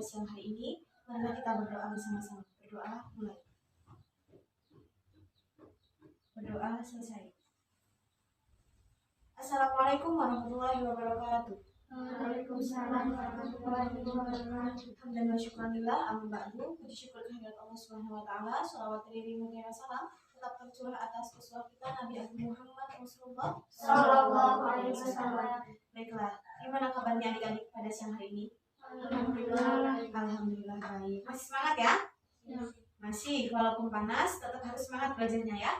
siang hari ini. Mari kita berdoa bersama-sama. Berdoa mulai. Berdoa selesai. Assalamualaikum warahmatullahi wabarakatuh. Waalaikumsalam warahmatullahi wabarakatuh. Hamdan wa syukranillah, amma ba'du. Puji syukur kehadirat Allah Subhanahu wa taala, shalawat dari mutiara salam tetap tercurah atas uswah kita Nabi Agung Muhammad Rasulullah Sallallahu alaihi wasallam. Baiklah, gimana kabarnya adik-adik pada siang hari ini? Alhamdulillah. Alhamdulillah baik. Masih semangat ya? Ya. Masih, walaupun panas tetap harus semangat belajarnya ya.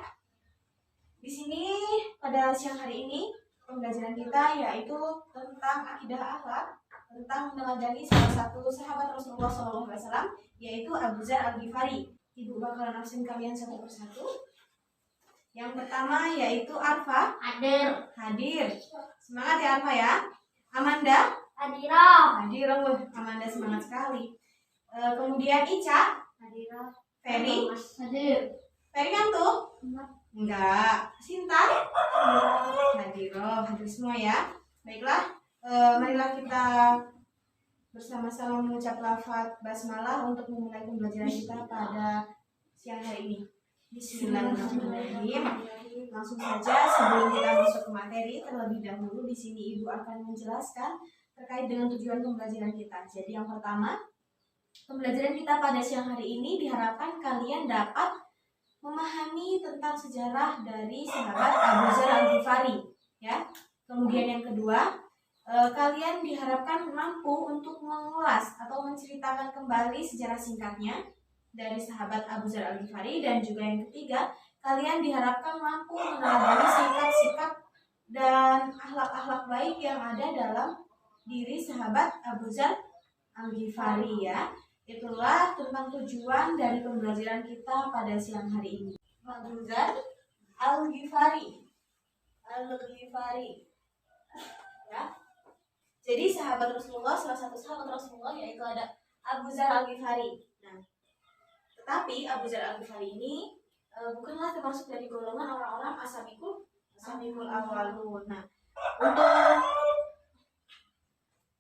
Di sini pada siang hari ini pembelajaran kita yaitu tentang akidah akhlak, tentang meneladani salah satu sahabat Rasulullah SAW, yaitu Abu Dzar Al-Ghifari. Ibu bakalan absen kalian satu persatu. Yang pertama yaitu Arfa. Hadir. Semangat ya Arfa ya. Amanda. Hadir. Amanda semangat sekali. Kemudian Ica. Ferry. Ferry ngantuk? Enggak. Sinta. Hadir semua ya. Baiklah, marilah kita bersama-sama mengucap lafaz basmalah untuk memulai pembelajaran kita pada siang hari ini. Bismillahirrahmanirrahim. Langsung saja sebelum kita masuk ke materi, terlebih dahulu di sini Ibu akan menjelaskan terkait dengan tujuan pembelajaran kita. Jadi yang pertama, pembelajaran kita pada siang hari ini diharapkan kalian dapat memahami tentang sejarah dari sahabat Abu Dzar Al-Ghifari, ya. Kemudian yang kedua, kalian diharapkan mampu untuk mengulas atau menceritakan kembali sejarah singkatnya dari sahabat Abu Dzar Al-Ghifari, dan juga yang ketiga, kalian diharapkan mampu meneladani sikap-sikap dan akhlak-akhlak baik yang ada dalam diri sahabat Abu Dzar Al-Ghifari ya. Itulah tentang tujuan dari pembelajaran kita pada siang hari ini. Abu Dzar Al-Ghifari. Ya. Jadi sahabat Rasulullah, salah satu sahabat Rasulullah yaitu ada Abu Dzar Al-Ghifari. Nah, tetapi Abu Dzar Al-Ghifari ini bukanlah termasuk dari golongan orang-orang asabiqul awwalun. Nah,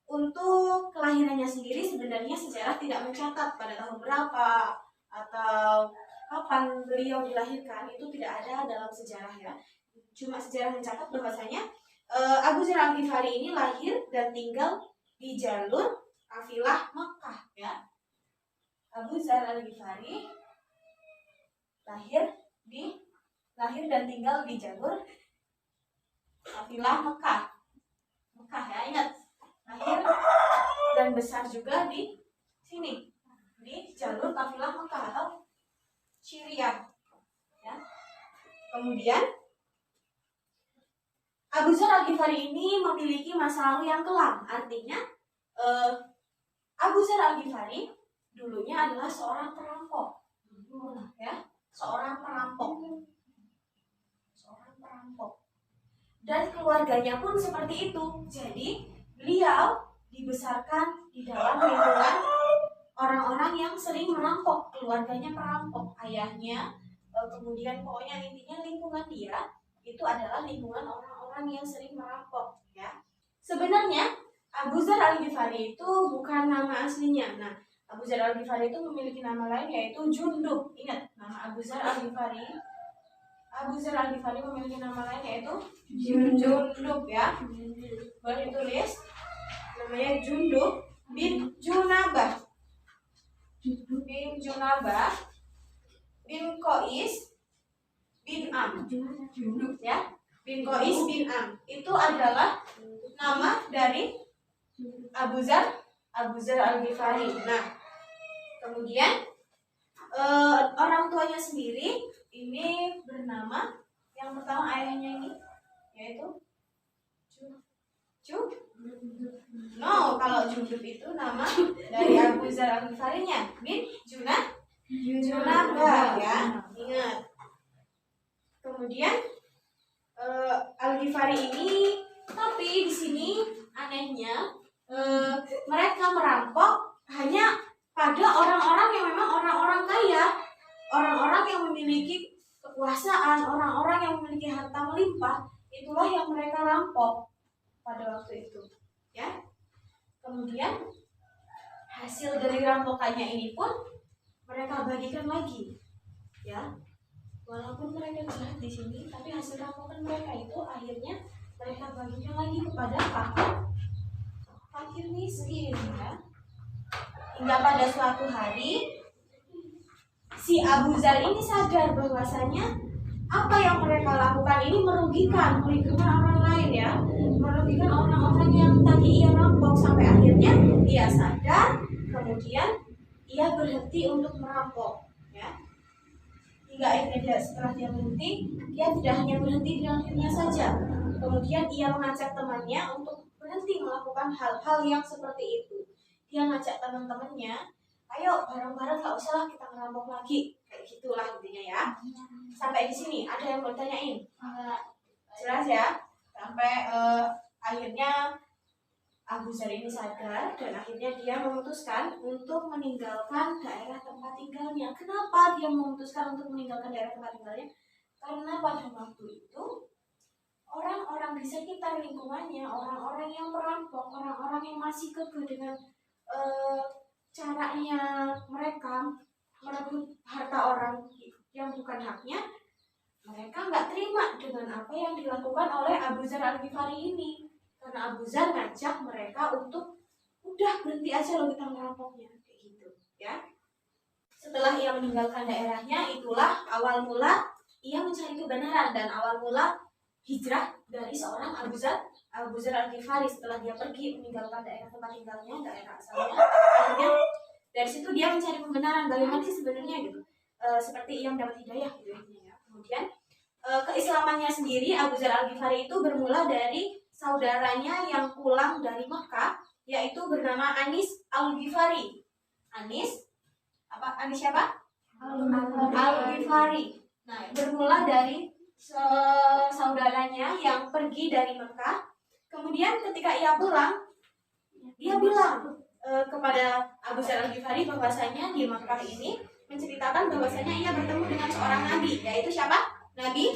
untuk kelahirannya sendiri sebenarnya sejarah tidak mencatat pada tahun berapa atau kapan beliau dilahirkan, itu tidak ada dalam sejarah ya. Cuma sejarah mencatat bahwasanya Abu Dzar Al-Ghifari ini lahir dan tinggal di jalur kafilah Makkah ya. Abu Dzar Al-Ghifari lahir dan tinggal di jalur kafilah Makkah ya, ingat. Lahir dan besar juga di sini, di jalur kafilah Makkah atau Syria ya. Kemudian Abu Dzar Al-Ghifari ini memiliki masa lalu yang kelam. Artinya Abu Dzar Al-Ghifari dulunya adalah seorang perampok ya, seorang perampok. Dan keluarganya pun seperti itu. Jadi beliau dibesarkan di dalam lingkungan orang-orang yang sering merampok. Keluarganya perampok, ayahnya, kemudian pokoknya intinya lingkungan dia itu adalah lingkungan orang-orang yang sering merampok ya. Sebenarnya Abu Dzar Al-Ghifari itu bukan nama aslinya. Nah, Abu Dzar Al-Ghifari itu memiliki nama lain yaitu Jundub. Ingat, nama Abu Dzar Al-Ghifari. Abu Dzar Al-Ghifari memiliki nama lain yaitu Jundub ya. Boleh ditulis. Namanya Jundub bin Junabah bin Qais bin Am ya. Bin Qais bin Am itu adalah nama dari Abu Dzar Al-Ghifari. Nah, kemudian orang tuanya sendiri ini bernama, yang pertama ayahnya ini yaitu kalau Jundub itu nama dari Abu Dzar Al-Ghifari-nya bin Junabah ya, ingat. Kemudian Al-Ghifari ini, tapi di sini anehnya mereka merampok hanya pada orang-orang yang memang orang-orang kaya, orang-orang yang memiliki kekuasaan, orang-orang yang memiliki harta melimpah, itulah yang mereka rampok pada waktu itu ya. Kemudian hasil dari rampokannya ini pun mereka bagikan lagi, ya. Walaupun mereka jahat di sini, tapi hasil rampokan mereka itu akhirnya mereka bagikan lagi kepada fakir miskin, ya. Hingga pada suatu hari si Abu Zar ini sadar bahwasanya apa yang mereka lakukan ini merugikan orang lain, ya, merugikan orang-orang yang tadi ia rampok. Sampai akhirnya ia sadar, kemudian ia berhenti untuk merampok, ya. Hingga akhirnya setelah dia berhenti, dia tidak hanya berhenti dengan dirinya saja, kemudian ia mengajak temannya untuk berhenti melakukan hal-hal yang seperti itu. Dia ngajak teman-temannya, ayo bareng-bareng, gak usah lah kita ngerampok lagi, kayak gitulah intinya, ya. Sampai di sini ada yang mau tanyain? Jelas ya? Sampai akhirnya Abu Zar ini sadar dan akhirnya dia memutuskan untuk meninggalkan daerah tempat tinggalnya. Kenapa dia memutuskan untuk meninggalkan daerah tempat tinggalnya? Karena pada waktu itu orang-orang di sekitar lingkungannya, orang-orang yang merampok, orang-orang yang masih kekeh dengan caranya mereka merebut harta orang yang bukan haknya, mereka nggak terima dengan apa yang dilakukan oleh Abu Zar Al-Ghifari ini. Karena Abu Zar ngajak mereka untuk udah berhenti aja loh kita merampoknya, kayak gitu, ya. Setelah ia meninggalkan daerahnya, itulah awal mula ia mencari kebenaran dan awal mula hijrah dari seorang Abu Zar Al-Ghifari. Setelah dia pergi meninggalkan daerah tempat tinggalnya, daerah asalnya, akhirnya dari situ dia mencari kebenaran bagaimana sih sebenarnya gitu, seperti ia mendapat hidayah gitu, ya. Kemudian keislamannya sendiri, Abu Zar Al-Ghifari itu bermula dari saudaranya yang pulang dari Mekah, yaitu bernama Anis Al-Ghifari. Anis siapa? Al-Ghifari. Nah, bermula dari saudaranya yang pergi dari Mekah. Kemudian ketika ia pulang, dia bilang kepada Abu Zar Al-Ghifari bahwasanya di Mekah ini menceritakan bahwasanya ia bertemu dengan seorang nabi, yaitu siapa? Nabi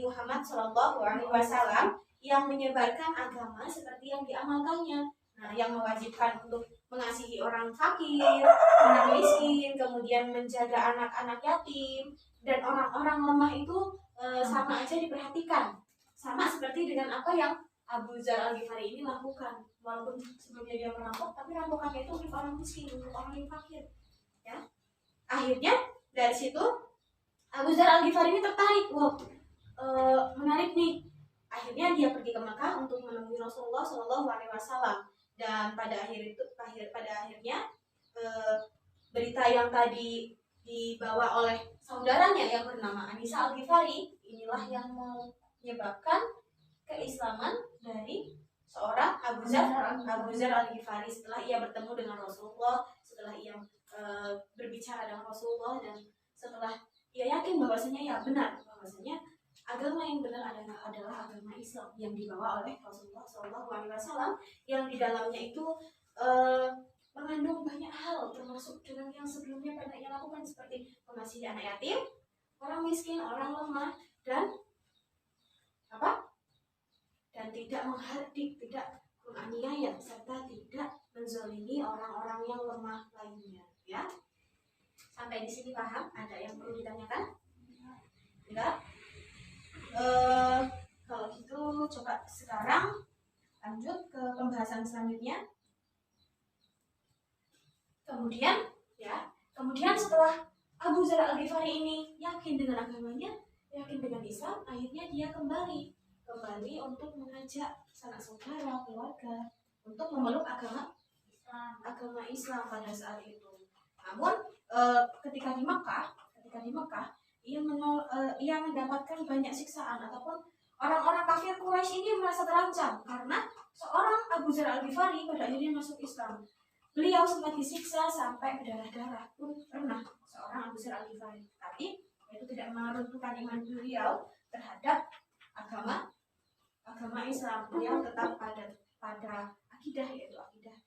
Muhammad SAW, yang menyebarkan agama seperti yang diamalkannya. Nah, yang mewajibkan untuk mengasihi orang fakir, orang miskin, kemudian menjaga anak-anak yatim dan orang-orang lemah itu sama aja diperhatikan. Sama seperti dengan apa yang Abu Zar Al-Ghifari ini lakukan. Walaupun sebelumnya dia merampok, tapi rampokannya itu untuk orang miskin, untuk orang yang fakir, ya. Akhirnya dari situ Abu Zar Al-Ghifari ini tertarik, menarik nih. Akhirnya dia pergi ke Makkah untuk menemui Rasulullah SAW. Dan pada akhirnya berita yang tadi dibawa oleh saudaranya yang bernama Anisa Al-Ghifari inilah yang menyebabkan keislaman dari seorang Abu Zar Al-Ghifari. Setelah ia bertemu dengan Rasulullah, setelah ia berbicara dengan Rasulullah, dan setelah ia yakin bahwasanya ya benar, bahwasanya agama yang benar adalah agama Islam yang dibawa oleh Rasulullah SAW, yang di dalamnya itu mengandung banyak hal, termasuk dengan yang sebelumnya pernah ia lakukan seperti mengasihi anak yatim, orang miskin, orang lemah, dan tidak menghardik, tidak menganiaya, serta tidak menzalimi orang-orang yang lemah lainnya, ya. Sampai di sini paham? Ada yang perlu ditanyakan? Enggak? Kalau gitu coba sekarang lanjut ke pembahasan selanjutnya. Kemudian setelah Abu Zar Al-Ghifari ini yakin dengan agamanya, yakin dengan Islam, akhirnya dia kembali untuk mengajak sanak saudara, keluarga untuk memeluk agama Islam pada saat itu. Namun ketika di Mekah ia mendapatkan banyak siksaan, ataupun orang-orang kafir Quraisy ini merasa terancam karena seorang Abu Zar Al-Ghifari pada akhirnya masuk Islam. Beliau sempat disiksa sampai berdarah-darah pun pernah seorang Abu Zar Al-Ghifari, tapi itu tidak meruntuhkan iman beliau terhadap agama Islam. Beliau tetap pada akidah, yaitu akidah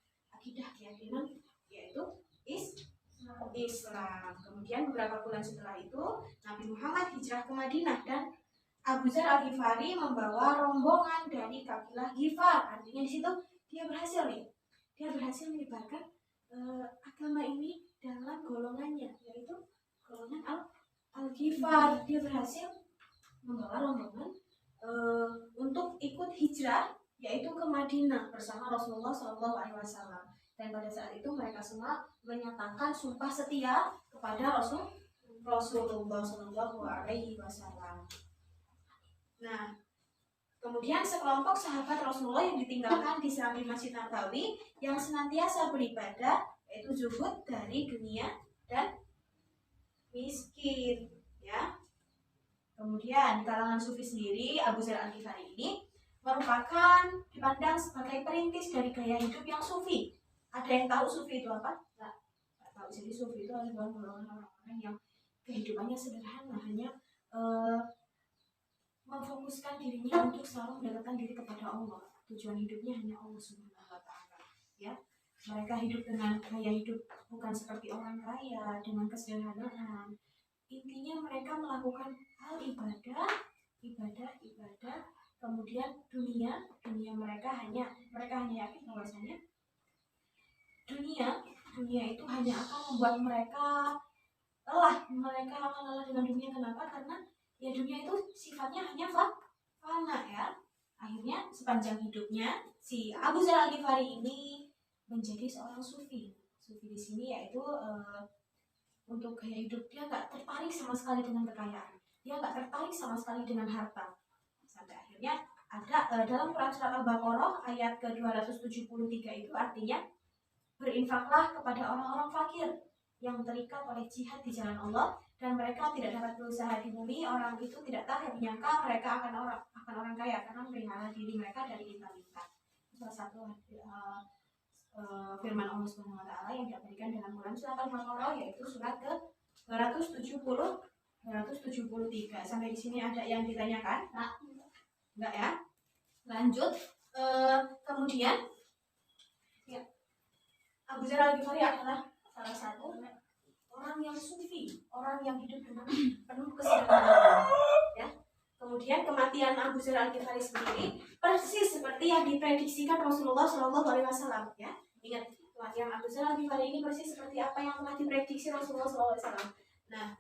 keyakinan, yaitu Islam. Kemudian beberapa bulan setelah itu Nabi Muhammad hijrah ke Madinah dan Abu Zar Al-Ghifari membawa rombongan dari kabilah Ghifar. Artinya di situ dia berhasil menyebarkan agama ini dalam golongannya, yaitu golongan Al-Ghifar. Dia berhasil membawa rombongan untuk ikut hijrah, yaitu ke Madinah bersama Rasulullah SAW. Dan pada saat itu mereka semua menyatakan sumpah setia kepada Rasulullah SAW. Nah, kemudian sekelompok sahabat Rasulullah yang ditinggalkan di samping Masjid Nabawi yang senantiasa beribadah, yaitu zuhud dari dunia dan miskin, ya. Kemudian di kalangan sufi sendiri, Abu Dzar Al-Ghifari ini merupakan dipandang sebagai perintis dari gaya hidup yang sufi. Ada yang tahu sufi itu apa? Nggak tahu. Jadi sufi itu adalah golongan orang-orang yang kehidupannya sederhana, hanya memfokuskan dirinya untuk selalu mendekatkan diri kepada Allah. Tujuan hidupnya hanya Allah Subhanahu wa Ta'ala. Ya, mereka hidup dengan gaya hidup bukan seperti orang kaya dengan kesederhanaan. Intinya mereka melakukan hal ibadah. Kemudian dunia mereka hanya yakin bahwasanya dunia itu hanya akan membuat mereka lelah. Mereka akan lelah dengan dunia. Kenapa? Karena ya dunia itu sifatnya hanya fana, ya. Akhirnya sepanjang hidupnya si Abu Dzar Al-Ghifari ini menjadi seorang sufi. Sufi di sini yaitu untuk gaya hidup dia nggak tertarik sama sekali dengan kekayaan. Dia nggak tertarik sama sekali dengan harta. Sampai akhirnya ada dalam Quran surat Al-Baqarah ayat ke-273 itu artinya, berinfaklah kepada orang-orang fakir yang terikat oleh jihad di jalan Allah dan mereka tidak dapat berusaha di bumi. Orang itu tidak tahu menyangka mereka akan orang kaya karena memelihara diri mereka dari intan-intan. Salah satu firman Allah Subhanahu wa Ta'ala yang diberikan dalam Quran surat Al-Baqarah, yaitu surat ke-273. Sampai di sini ada yang ditanyakan? Enggak ya? Lanjut. Kemudian ya, Abu Dzar Al-Ghifari adalah salah satu orang yang sufi, orang yang hidup dengan penuh kesederhanaan, ya. Kemudian kematian Abu Dzar Al-Ghifari sendiri persis seperti yang diprediksikan Rasulullah SAW, ya. Ingat, kematian Abu Dzar Al-Ghifari ini persis seperti apa yang telah diprediksi Rasulullah SAW. Nah,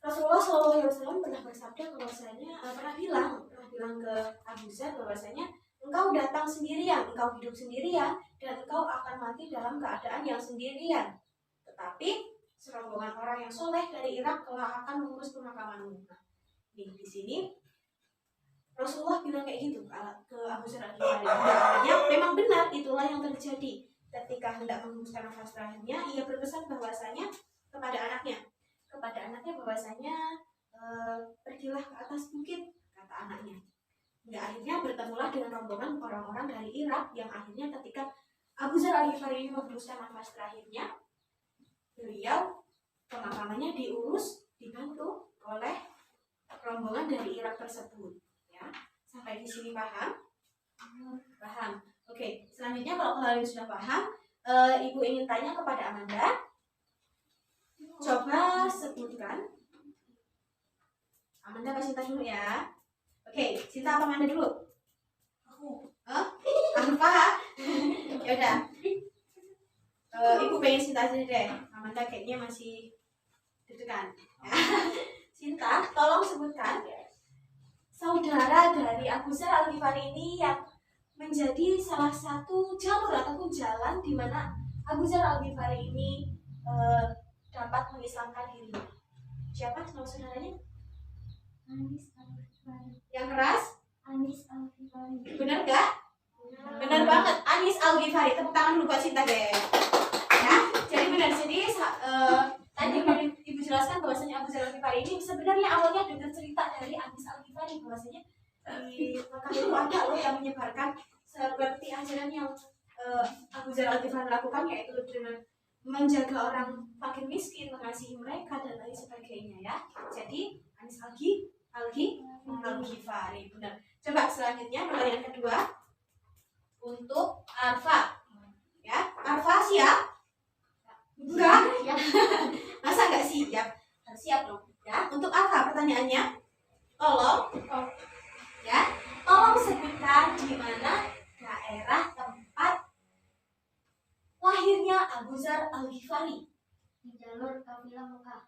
Rasulullah SAW pernah bersabda bahwasanya pernah bilang ke Abu Dzar bahwasanya engkau datang sendirian, engkau hidup sendirian, dan engkau akan mati dalam keadaan yang sendirian. Tetapi serombongan orang yang soleh dari Irak telah akan mengurus pemakamanmu. Nah, di sini Rasulullah bilang kayak gitu ke Abu Dzar Al-Ghifari. Artinya memang benar itulah yang terjadi. Ketika hendak menguruskan nafas terakhirnya, ia berpesan bahwasanya kepada anaknya bahwasanya pergilah ke atas bukit, kata anaknya. Hingga akhirnya bertemulah dengan rombongan orang-orang dari Irak yang akhirnya ketika Abu Dzar Al-Ghifari ini menguruskan nafas terakhirnya, beliau pemakamannya dibantu oleh rombongan dari Irak tersebut, ya. Sampai di sini paham? Paham. Oke, selanjutnya kalau kalian sudah paham, Ibu ingin tanya kepada Amanda. Coba sebutkan. Amanda kasih Sinta dulu ya. Oke, Sinta apa Amanda dulu? Aku. Aku paham. Ya udah. Ibu pengen Sinta aja deh. Amanda kayaknya masih deg-degan. Sinta, tolong sebutkan saudara dari Abu Dzar Al-Ghifari ini yang menjadi salah satu jalur ataupun jalan di mana Abu Dzar Al-Ghifari ini dapat mengislamkan dirinya. Siapa nama saudaranya? Anis Al-Ghifari. Yang keras? Anis Al-Ghifari. Benar gak? Benar banget, Anis Al-Ghifari. Tepuk tangan dulu buat Sinta deh. Ya, jadi benar. Jadi tadi Ibu jelaskan bahwasanya Abu Dzar Al-Ghifari ini sebenarnya awalnya dengar cerita dari Anis Al-Ghifari bahwasanya di Mekah itu ada loh yang menyebarkan seperti ajaran yang Abu Dzar Al-Ghifari lakukan, yaitu dengan menjaga orang fakir miskin, mengasihi mereka dan lain sebagainya, ya. Jadi Anis Al-Ghifari, benar. Coba selanjutnya pertanyaan kedua untuk Arfa, ya. Arfa siap? Enggak? Masa enggak siap? Harus siap dong, ya. Untuk Arfa pertanyaannya, tolong sebutkan di mana daerah tempat lahirnya Abu Dzar Al-Ghifari? Di jalur kafilah Mekah.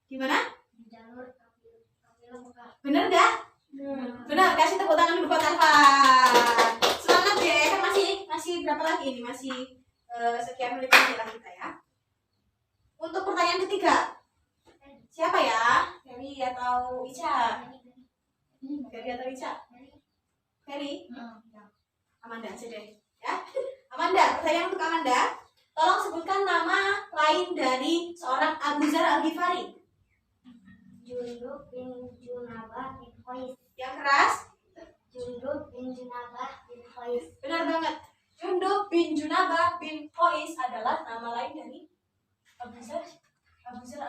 Di mana? Di jalur kafilah Mekah. Bener nggak? Benar, kasih tepuk tangan dulu buat Arfa. Semangat ya, kan masih berapa lagi ini? Masih sekian menit lagi lah kita ya. Untuk pertanyaan ketiga, siapa ya? Ferry atau Ica? Ferry atau Ica? Ferry? Amanda aja deh ya. Amanda, pertanyaan untuk Amanda. Tolong sebutkan nama lain dari seorang Abu Dzar Al-Ghifari. Jundub bin Junabah bin Qais. Yang keras? Jundub bin Junabah bin Qais. Benar banget. Jundub bin Junabah bin Qais adalah nama lain dari Abu Dzar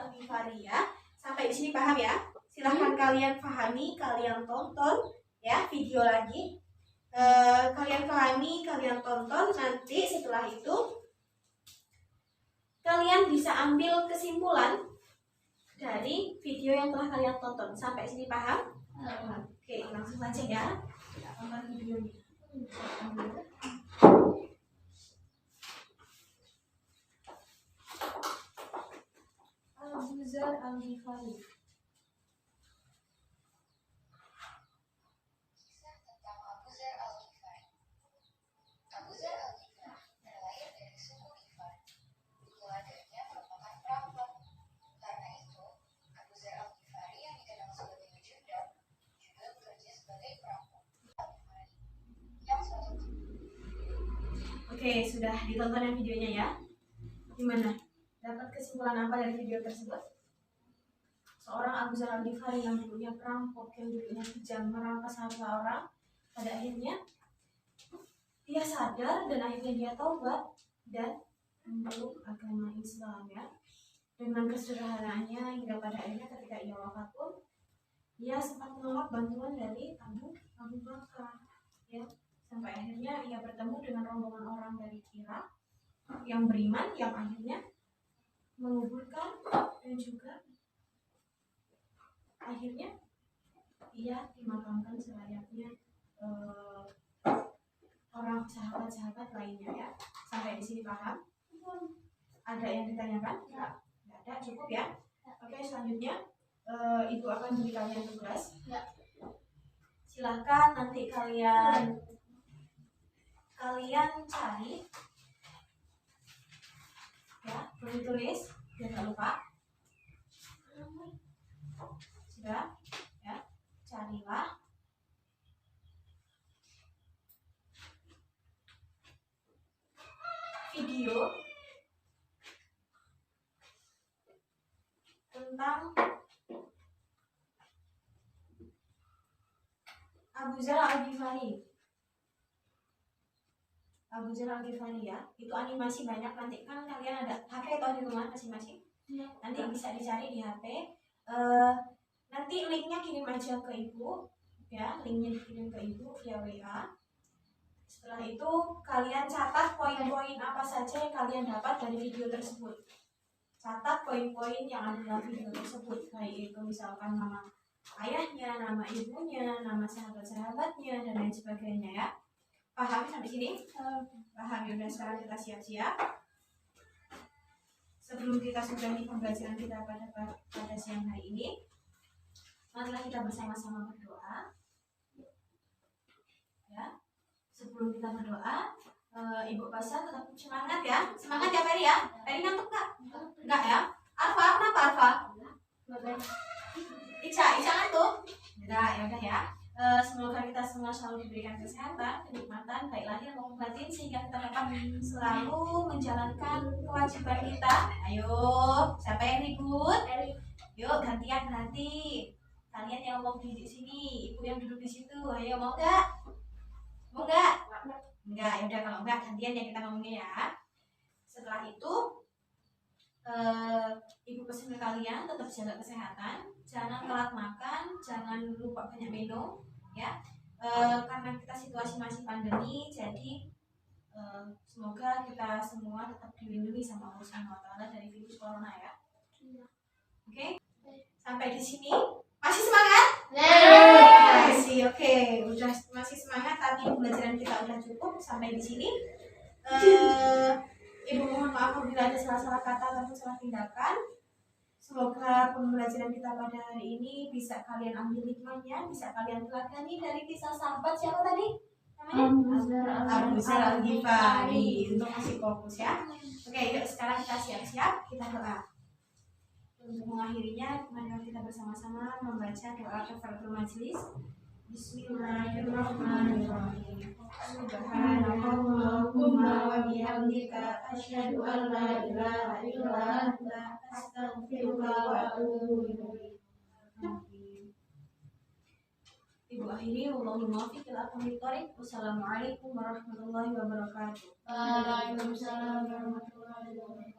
Al-Ghifari ya. Sampai di sini paham ya? Silahkan kalian pahami, kalian tonton ya video lagi. Kalian pahami, kalian tonton. Nanti setelah itu kalian bisa ambil kesimpulan dari video yang telah kalian tonton. Sampai sini paham? Oke, langsung saja ya. Kita tonton videonya. Abu Dzar Al-Ghifari. Kisah tentang Abu Dzar Al-Ghifari. Abu Dzar Al-Ghifari terlahir dari suku Ghifar. Keluarganya merupakan perampok. Karena itu, Abu Dzar Al-Ghifari yang dikenal sebagai Jundub juga bekerja sebagai perampok. Yang suatu Oke, sudah ditonton yang videonya ya. Gimana? Dapat kesimpulan apa dari video tersebut? Seorang Abu Dzar Al-Ghifari yang dulunya perampok, yang dulunya kejam merampas harta orang, pada akhirnya dia sadar dan akhirnya dia taubat dan memeluk agama Islam ya. Dengan kesederhanaannya hingga pada akhirnya ketika ia wafat pun ia sempat menolak bantuan dari Abu Bakar ya. Sampai akhirnya ia bertemu dengan rombongan orang dari Irak yang beriman, yang akhirnya menguburkan dan juga akhirnya ia dimakamkan selayaknya orang sahabat-sahabat lainnya ya. Sampai di sini paham? Ada yang ditanyakan? Enggak ada, cukup ya. Oke, selanjutnya Ibu akan beri kalian tugas. Silahkan nanti kalian cari ya, boleh tulis biar nggak lupa. Sudah ya, carilah video tentang Abu Dzar Al-Ghifari. Abu Dzar Al-Ghifari ya, itu animasi banyak. Nanti kan kalian ada HP atau di rumah masing-masing, nanti bisa dicari di HP. Nanti linknya kirim aja ke ibu ya, linknya dikirim ke ibu via WA. Setelah itu kalian catat poin-poin apa saja yang kalian dapat dari video tersebut. Catat poin-poin yang ada dalam video tersebut, baik itu misalkan nama ayahnya, nama ibunya, nama sahabat-sahabatnya dan lain sebagainya ya. Paham sampai sini? Paham ya. Udah, sekarang kita siap-siap. Sebelum kita sudahi pembelajaran kita pada siang hari ini, marilah kita bersama-sama berdoa. Ya. Sebelum kita berdoa, Ibu Pasha tetap semangat ya. Semangat ya Ferry ya. Ferry ngantuk nggak? Enggak ya. Arfa, kenapa Arfa? Ica ngantuk? Enggak, ya udah ya. Semoga kita semua selalu diberikan kesehatan, kenikmatan, baik lahir maupun batin, sehingga kita dapat selalu menjalankan kewajiban kita. Ayo, siapa yang ribut? Yuk, gantian nanti. Kalian yang mau di sini, ibu yang duduk di situ. Ayo, mau nggak? Mau nggak? Enggak, ya udah, kalau enggak gantian ya kita ngomongnya ya. Setelah itu, ibu pesan ke kalian tetap jaga kesehatan, jangan telat makan, jangan lupa banyak minum ya. Karena kita situasi masih pandemi, jadi semoga kita semua tetap dilindungi sama Allah SWT dari virus corona ya. Oke? Sampai di sini masih semangat? Masih, oke. Udah masih semangat, tapi pembelajaran kita udah cukup sampai di sini. Ibu mohon maaf apabila ada salah-salah kata ataupun salah tindakan. Semoga pembelajaran kita pada hari ini bisa kalian ambil hikmahnya, bisa kalian teladani dari kisah sahabat siapa tadi? Namanya? Abu Dzar Al-Ghifari. Untuk masih fokus ya. Oke, yuk sekarang kita siap-siap, kita doa. Untuk mengakhirinya, mari kita bersama-sama membaca doa kafaratul majelis. Bismillahirrahmanirrahim. Subhanakallahumma wa bihamdika asyhadu an la ilaha illa anta astaghfiruka wa atubu ilaik. Ibu akhiri, wallahul muwaffiq ila aqwamit thoriq. Wassalamualaikum warahmatullahi wabarakatuh. Waalaikumsalam warahmatullahi wabarakatuh.